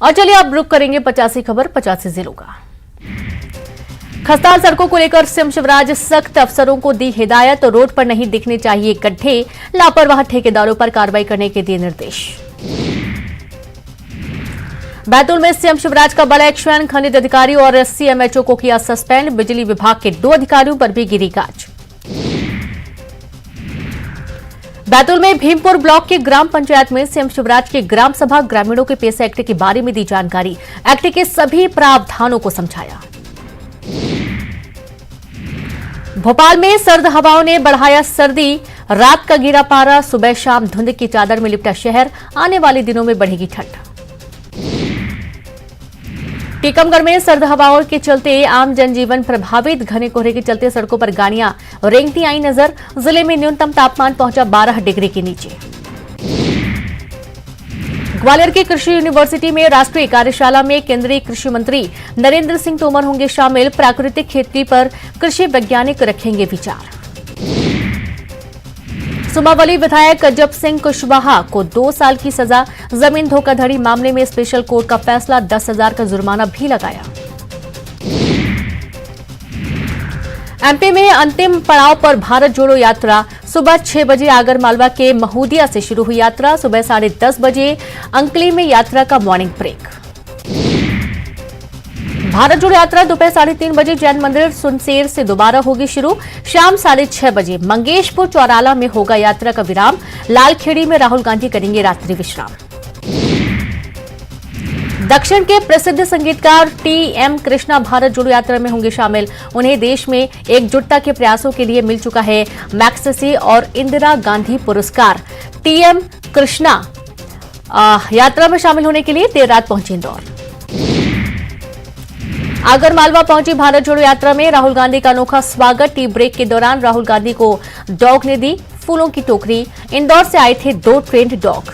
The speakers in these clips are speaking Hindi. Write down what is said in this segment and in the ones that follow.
और चलिए अब रुक करेंगे 50 खबर 50 जिलों का। खस्तान सड़कों को लेकर सीएम शिवराज सख्त अफसरों को दी हिदायत। तो रोड पर नहीं दिखने चाहिए गड्ढे, लापरवाह ठेकेदारों पर कार्रवाई करने के दिए निर्देश। बैतूल में सीएम शिवराज का बड़ा एक्शन, खनिज अधिकारी और सीएमएचओ को किया सस्पेंड। बिजली विभाग के 2 अधिकारियों पर भी गिरी गाज। बैतूल में भीमपुर ब्लॉक के ग्राम पंचायत में सीएम शिवराज की ग्राम सभा, ग्रामीणों के पैसे एक्ट के बारे में दी जानकारी, एक्ट के सभी प्रावधानों को समझाया। भोपाल में सर्द हवाओं ने बढ़ाया सर्दी, रात का गिरा पारा, सुबह शाम धुंध की चादर में लिपटा शहर, आने वाले दिनों में बढ़ेगी ठंड। टीकमगढ़ में सर्द हवाओं के चलते आम जनजीवन प्रभावित, घने कोहरे के चलते सड़कों पर गाड़ियां रेंगती आई नजर। जिले में न्यूनतम तापमान पहुंचा 12 डिग्री के नीचे। ग्वालियर की कृषि यूनिवर्सिटी में राष्ट्रीय कार्यशाला में केंद्रीय कृषि मंत्री नरेंद्र सिंह तोमर होंगे शामिल। प्राकृतिक खेती पर कृषि वैज्ञानिक रखेंगे विचार। सुमावली विधायक अजब सिंह कुशवाहा को 2 साल की सजा, जमीन धोखाधड़ी मामले में स्पेशल कोर्ट का फैसला, 10,000 का जुर्माना भी लगाया। एमपी में अंतिम पड़ाव पर भारत जोड़ो यात्रा, सुबह 6 बजे आगरमालवा के महूदिया से शुरू हुई यात्रा, सुबह 10:30 बजे अंकली में यात्रा का मॉर्निंग ब्रेक। भारत जोड़ो यात्रा दोपहर 3:30 बजे जैन मंदिर सुनसेर से दोबारा होगी शुरू, शाम 6:30 बजे मंगेशपुर चौराला में होगा यात्रा का विराम। लालखेड़ी में राहुल गांधी करेंगे रात्रि विश्राम। दक्षिण के प्रसिद्ध संगीतकार टीएम कृष्णा भारत जोड़ो यात्रा में होंगे शामिल। उन्हें देश में एकजुटता के प्रयासों के लिए मिल चुका है मैग्सेसे और इंदिरा गांधी पुरस्कार। टीएम कृष्णा यात्रा में शामिल होने के लिए देर रात पहुंचे इंदौर। आगरमालवा पहुंची भारत जोड़ो यात्रा में राहुल गांधी का अनोखा स्वागत। टी ब्रेक के दौरान राहुल गांधी को डॉग ने दी फूलों की टोकरी। इंदौर से आए थे 2 ट्रेंड डॉग।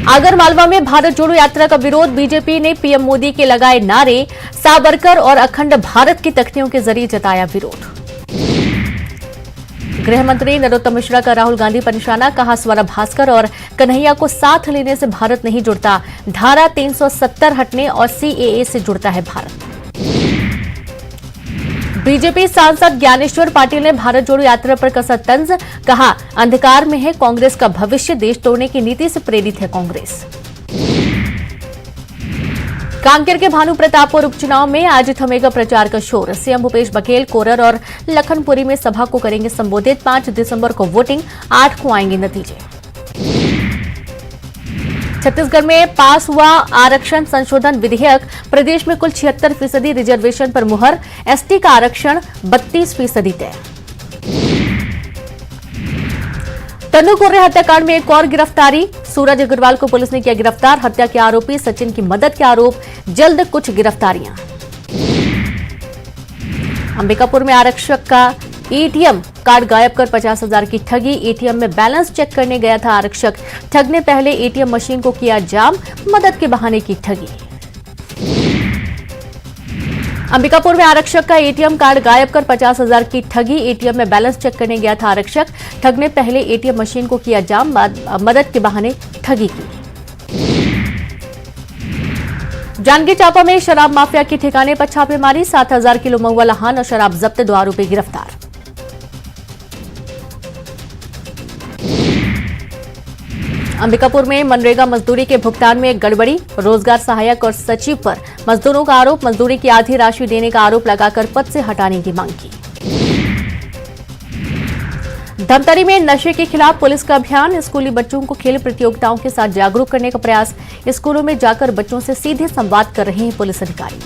आगरमालवा में भारत जोड़ो यात्रा का विरोध, बीजेपी ने पीएम मोदी के लगाए नारे, सावरकर और अखंड भारत की तख्तियों के जरिए जताया विरोध। गृह मंत्री नरोत्तम मिश्रा का राहुल गांधी पर निशाना, कहा स्वरा भास्कर और कन्हैया को साथ लेने से भारत नहीं जुड़ता, धारा 370 हटने और सीएए से जुड़ता है भारत। बीजेपी सांसद ज्ञानेश्वर पाटिल ने भारत जोड़ो यात्रा पर कसा तंज, कहा अंधकार में है कांग्रेस का भविष्य, देश तोड़ने की नीति से प्रेरित है कांग्रेस। कांकेर के भानु प्रतापपुर उपचुनाव में आज थमेगा प्रचार का शोर। सीएम भूपेश बघेल कोरर और लखनपुरी में सभा को करेंगे संबोधित। 5 दिसंबर को वोटिंग, 8 को आएंगे नतीजे। छत्तीसगढ़ में पास हुआ आरक्षण संशोधन विधेयक, प्रदेश में कुल 76% रिजर्वेशन पर मुहर, एसटी का आरक्षण 32% तय। तन्नू कुर्रे हत्याकांड में एक और गिरफ्तारी, सूरज अग्रवाल को पुलिस ने किया गिरफ्तार। हत्या के आरोपी सचिन की मदद के आरोप, जल्द कुछ गिरफ्तारियां। अंबिकापुर में आरक्षक का एटीएम कार्ड गायब कर 50,000 की ठगी। एटीएम में बैलेंस चेक करने गया था आरक्षक, ठगने पहले एटीएम मशीन को किया जाम, मदद के बहाने की ठगी। अंबिकापुर में आरक्षक का एटीएम कार्ड गायब कर 50,000 की ठगी। एटीएम में बैलेंस चेक करने गया था आरक्षक, ठगने पहले एटीएम मशीन को किया जाम, मदद के बहाने ठगी की। जांजगीर चांपा में शराब माफिया के ठिकाने पर छापेमारी, 7,000 किलो महुआ लहान और शराब जब्त, 2 आरोपी गिरफ्तार। अंबिकापुर में मनरेगा मजदूरी के भुगतान में गड़बड़ी, रोजगार सहायक और सचिव पर मजदूरों का आरोप, मजदूरी की आधी राशि देने का आरोप लगाकर पद से हटाने की मांग की। धमतरी में नशे के खिलाफ पुलिस का अभियान, स्कूली बच्चों को खेल प्रतियोगिताओं के साथ जागरूक करने का प्रयास, स्कूलों में जाकर बच्चों से सीधे संवाद कर रहे हैं पुलिस अधिकारी।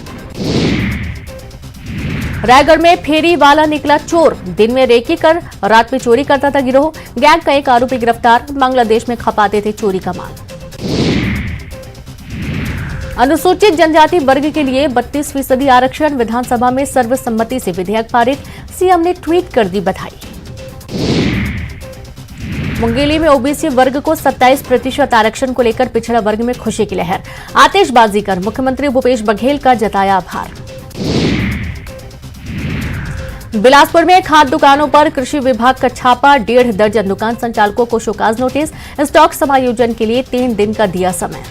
रायगढ़ में फेरी वाला निकला चोर, दिन में रेकी कर रात में चोरी करता था गिरोह, गैंग का एक आरोपी गिरफ्तार, बांग्लादेश में खपाते थे चोरी का माल। अनुसूचित जनजाति वर्ग के लिए 32% आरक्षण, विधानसभा में सर्वसम्मति से विधेयक पारित, सीएम ने ट्वीट कर दी बधाई। मुंगेली में ओबीसी वर्ग को 27% आरक्षण को लेकर पिछड़ा वर्ग में खुशी की लहर, आतिशबाजी कर मुख्यमंत्री भूपेश बघेल का जताया आभार। बिलासपुर में खाद दुकानों पर कृषि विभाग का छापा, 1.5 दर्जन दुकान संचालकों को शोकाज नोटिस, स्टॉक समायोजन के लिए 3 दिन का दिया समय।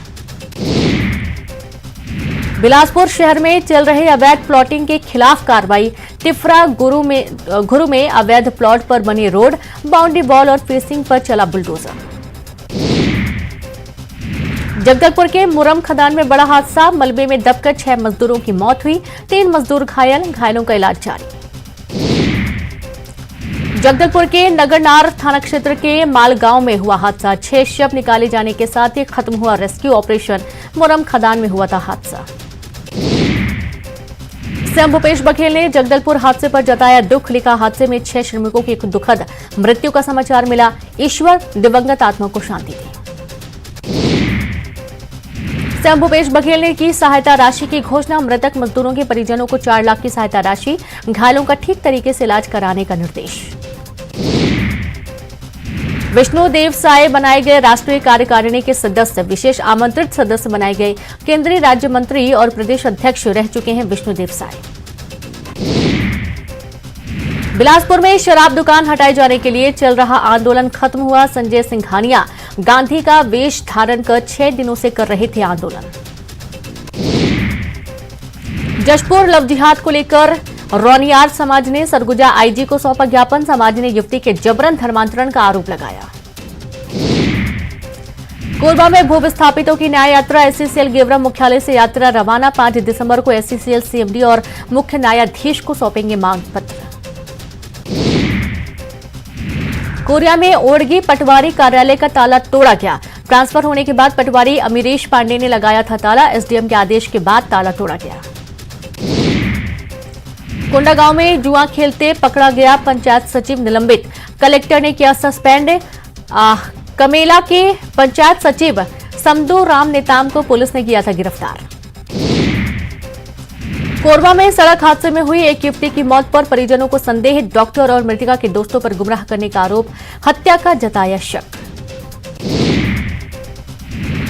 बिलासपुर शहर में चल रहे अवैध प्लॉटिंग के खिलाफ कार्रवाई। टिफरा गुरु में अवैध प्लॉट पर बनी रोड, बाउंड्री वॉल और फेंसिंग पर चला बुलडोजर। जगदलपुर के मुरम खदान में बड़ा हादसा, मलबे में दबकर 6 मजदूरों की मौत हुई, 3 मजदूर घायल, घायलों का इलाज जारी। जगदलपुर के नगरनार थाना क्षेत्र के मालगांव में हुआ हादसा, 6 शव निकाले जाने के साथ ही खत्म हुआ रेस्क्यू ऑपरेशन। मुरम खदान में हुआ था हादसा। सीएम भूपेश बघेल ने जगदलपुर हादसे पर जताया दुख, लिखा हादसे में 6 श्रमिकों की दुखद मृत्यु का समाचार मिला, ईश्वर दिवंगत आत्मा को शांति दे। सीएम भूपेश बघेल ने की सहायता राशि की घोषणा, मृतक मजदूरों के परिजनों को 4 लाख की सहायता राशि, घायलों का ठीक तरीके से इलाज कराने का निर्देश। विष्णु देव साय बनाए गए राष्ट्रीय कार्यकारिणी के सदस्य, विशेष आमंत्रित सदस्य बनाए गए। केंद्रीय राज्य मंत्री और प्रदेश अध्यक्ष रह चुके हैं विष्णु देव साय। बिलासपुर में शराब दुकान हटाए जाने के लिए चल रहा आंदोलन खत्म हुआ। संजय सिंघानिया गांधी का वेश धारण कर 6 दिनों से कर रहे थे आंदोलन। जशपुर लव जिहाद को लेकर रौनियार समाज ने सरगुजा आईजी को सौंपा ज्ञापन। समाज ने युवती के जबरन धर्मांतरण का आरोप लगाया। कोरबा में भू विस्थापितों की न्याय यात्रा, एससीसीएल गेवरा मुख्यालय से यात्रा रवाना। 5 दिसंबर को एससीसीएल सीएमडी और मुख्य न्यायाधीश को सौंपेंगे मांग पत्र। कोरिया में ओडगी पटवारी कार्यालय का ताला तोड़ा गया। ट्रांसफर होने के बाद पटवारी अमीरेश पांडे ने लगाया था ताला, एसडीएम के आदेश के बाद ताला तोड़ा गया। कोंडागांव में जुआ खेलते पकड़ा गया पंचायत सचिव निलंबित, कलेक्टर ने किया सस्पेंड। कमेला के पंचायत सचिव समदू राम नेताम को पुलिस ने किया था गिरफ्तार। कोरबा में सड़क हादसे में हुई एक युवती की मौत पर परिजनों को संदेह, डॉक्टर और मृतका के दोस्तों पर गुमराह करने का आरोप, हत्या का जताया शक।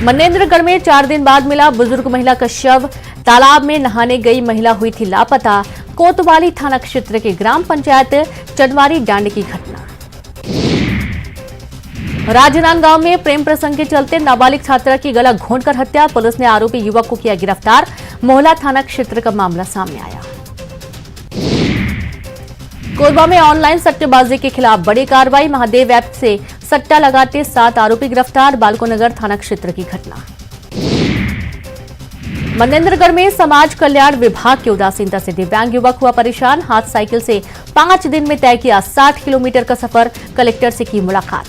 मनेन्द्रगढ़ में 4 दिन बाद मिला बुजुर्ग महिला का शव, तालाब में नहाने गई महिला हुई थी लापता। कोतवाली थाना क्षेत्र के ग्राम पंचायत चनवारी डांड की घटना। राजनांदगांव में प्रेम प्रसंग के चलते नाबालिग छात्रा की गला घोंटकर हत्या, पुलिस ने आरोपी युवक को किया गिरफ्तार। मोहला थाना क्षेत्र का मामला सामने आया। कोरबा में ऑनलाइन सट्टेबाजी के खिलाफ बड़ी कार्रवाई, महादेव ऐप से सट्टा लगाते 7 आरोपी गिरफ्तार। बालकोनगर थाना क्षेत्र की घटना। मनेन्द्रगढ़ में समाज कल्याण विभाग की उदासीनता से दिव्यांग युवक हुआ परेशान, हाथ साइकिल से 5 दिन में तय किया 60 किलोमीटर का सफर, कलेक्टर से की मुलाकात।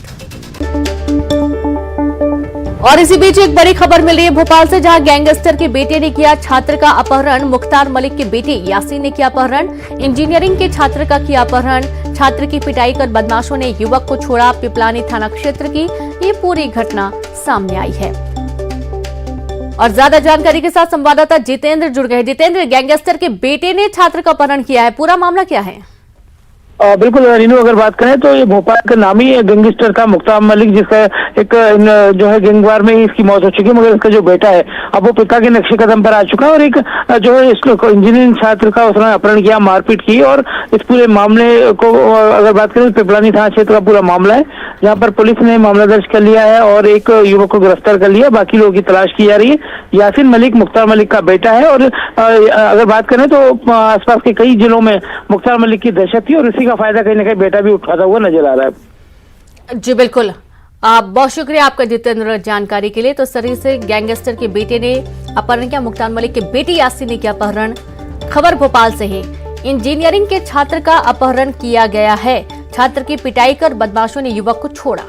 और इसी बीच एक बड़ी खबर मिल रही है भोपाल से, जहां गैंगस्टर के बेटे ने किया छात्र का अपहरण। मुख्तार मलिक के बेटे यासीन ने किया अपहरण, इंजीनियरिंग के छात्र का किया अपहरण। छात्र की पिटाई कर बदमाशों ने युवक को छोड़ा। पिपलानी थाना क्षेत्र की ये पूरी घटना सामने आई है। और ज्यादा जानकारी के साथ संवाददाता जितेंद्र जुड़ गए। जितेंद्र, गैंगस्टर के बेटे ने छात्र का अपहरण किया है, पूरा मामला क्या है? बिल्कुल रीनू, अगर बात करें तो ये भोपाल का नामी गैंगस्टर था मुख्तार मलिक, जिसका एक जो है गैंगवार में ही इसकी मौत हो चुकी है, मगर इसका जो बेटा है अब वो पिता के नक्शे कदम पर आ चुका है और एक जो है इसको इंजीनियरिंग छात्र का उसने अपहरण किया, मारपीट की। और इस पूरे मामले को अगर बात करें तो पिपलानी थाना क्षेत्र का पूरा मामला है, जहाँ पर पुलिस ने मामला दर्ज कर लिया है और एक युवक को गिरफ्तार कर लिया। बाकी लोगों की तलाश की जा रही है। यासीन मलिक मुख्तार मलिक का बेटा है और अगर बात करें तो आसपास के कई जिलों में मुख्तार मलिक की दहशत थी और इसी का फायदा कहीं ना कहीं बेटा भी उठाता हुआ नजर आ रहा है। जी बिल्कुल, बहुत शुक्रिया आपका जितेंद्र जानकारी के लिए। तो सरी से गैंगस्टर के बेटे ने अपहरण किया, मुख्तार मलिक के बेटे यासीन ने किया अपहरण। खबर भोपाल से है, इंजीनियरिंग के छात्र का अपहरण किया गया है। छात्र की पिटाई कर बदमाशों ने युवक को छोड़ा।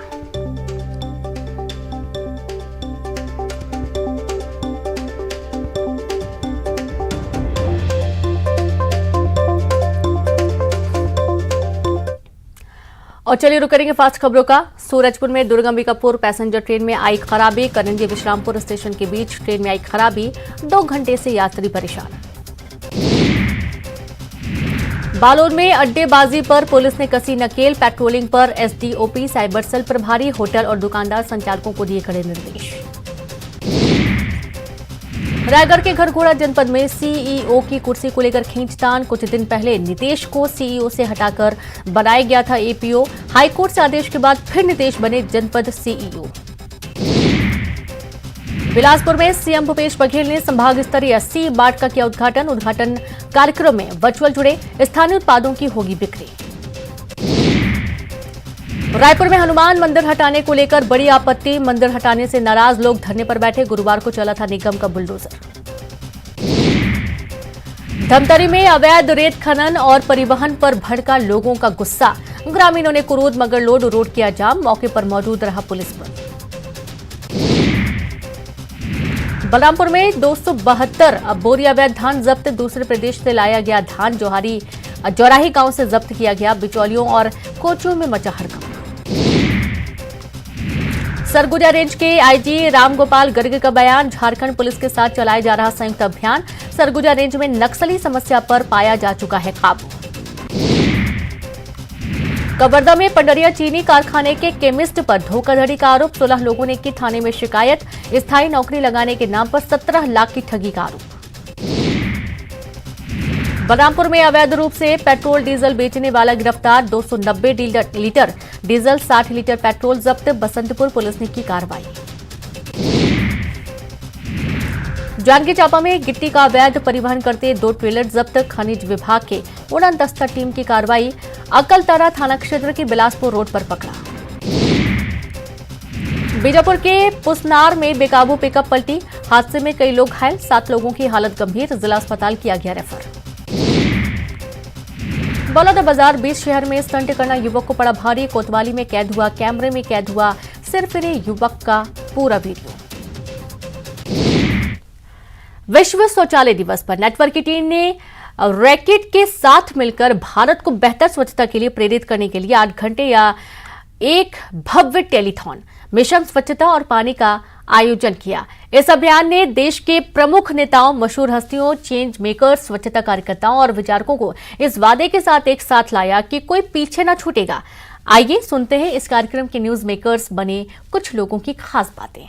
और चलिए रुक करेंगे फास्ट खबरों का। सूरजपुर में दुर्गांबिकापुर पैसेंजर ट्रेन में आई खराबी, करंजी विश्रामपुर स्टेशन के बीच ट्रेन में आई खराबी, 2 घंटे से यात्री परेशान। बालोद में अड्डेबाजी पर पुलिस ने कसी नकेल, पेट्रोलिंग पर एसडीओपी, साइबर सेल प्रभारी, होटल और दुकानदार संचालकों को दिए कड़े निर्देश। रायगढ़ के घरघोड़ा जनपद में सीईओ की कुर्सी को लेकर खींचतान। कुछ दिन पहले नीतीश को सीईओ से हटाकर बनाया गया था एपीओ। हाईकोर्ट से आदेश के बाद फिर नीतीश बने जनपद सीईओ। बिलासपुर में सीएम भूपेश बघेल ने संभाग स्तरीय सी मार्ट का किया उद्घाटन कार्यक्रम में वर्चुअल जुड़े स्थानीय उत्पादों की होगी बिक्री। रायपुर में हनुमान मंदिर हटाने को लेकर बड़ी आपत्ति, मंदिर हटाने से नाराज लोग धरने पर बैठे। गुरुवार को चला था निगम का बुलडोजर। धमतरी में अवैध रेत खनन और परिवहन पर भड़का लोगों का गुस्सा, ग्रामीणों ने कुरूद मगरलोड रोड किया जाम, मौके पर मौजूद रहा पुलिस बल। बलरामपुर में 272 बोरी अवैध धान जब्त, दूसरे प्रदेश से लाया गया धान जौराही गांव से जब्त किया गया। बिचौलियों और कोचों में मचा हड़कंप। सरगुजा रेंज के आईजी रामगोपाल गर्ग का बयान, झारखंड पुलिस के साथ चलाया जा रहा संयुक्त अभियान, सरगुजा रेंज में नक्सली समस्या पर पाया जा चुका है काबू। कवर्धा में पंडरिया चीनी कारखाने के केमिस्ट पर धोखाधड़ी का आरोप, 16 लोगों ने की थाने में शिकायत। स्थायी नौकरी लगाने के नाम पर 17 लाख की ठगी का आरोप। बलरामपुर में अवैध रूप से पेट्रोल डीजल बेचने वाला गिरफ्तार, 290 लीटर डीजल 60 लीटर पेट्रोल जब्त, बसंतपुर पुलिस ने की कार्रवाई। जांजगीर चांपा में गिट्टी का अवैध परिवहन करते 2 ट्रेलर जब्त, खनिज विभाग के उड़ान दस्ता टीम की कार्रवाई। अकलतरा थाना क्षेत्र के बिलासपुर रोड पर पकड़ा। बीजापुर के पुसनार में बेकाबू पिकअप पलटी, हादसे में कई लोग घायल, 7 लोगों की हालत गंभीर, जिला अस्पताल किया गया रेफर। बलौदाबाजार बीच शहर में स्टंट करना युवक को पड़ा भारी, कोतवाली में कैद हुआ, कैमरे में कैद हुआ सिरफिरे युवक का पूरा वीडियो। विश्व शौचालय दिवस पर नेटवर्क की टीम ने रैकेट के साथ मिलकर भारत को बेहतर स्वच्छता के लिए प्रेरित करने के लिए 8 घंटे या एक भव्य टेलीथॉन मिशन स्वच्छता और पानी का आयोजन किया। इस अभियान ने देश के प्रमुख नेताओं, मशहूर हस्तियों, चेंज मेकर्स, स्वच्छता कार्यकर्ताओं और विचारकों को इस वादे के साथ एक साथ लाया कि कोई पीछे न छूटेगा। आइए सुनते हैं इस कार्यक्रम के न्यूज मेकर्स बने कुछ लोगों की खास बातें।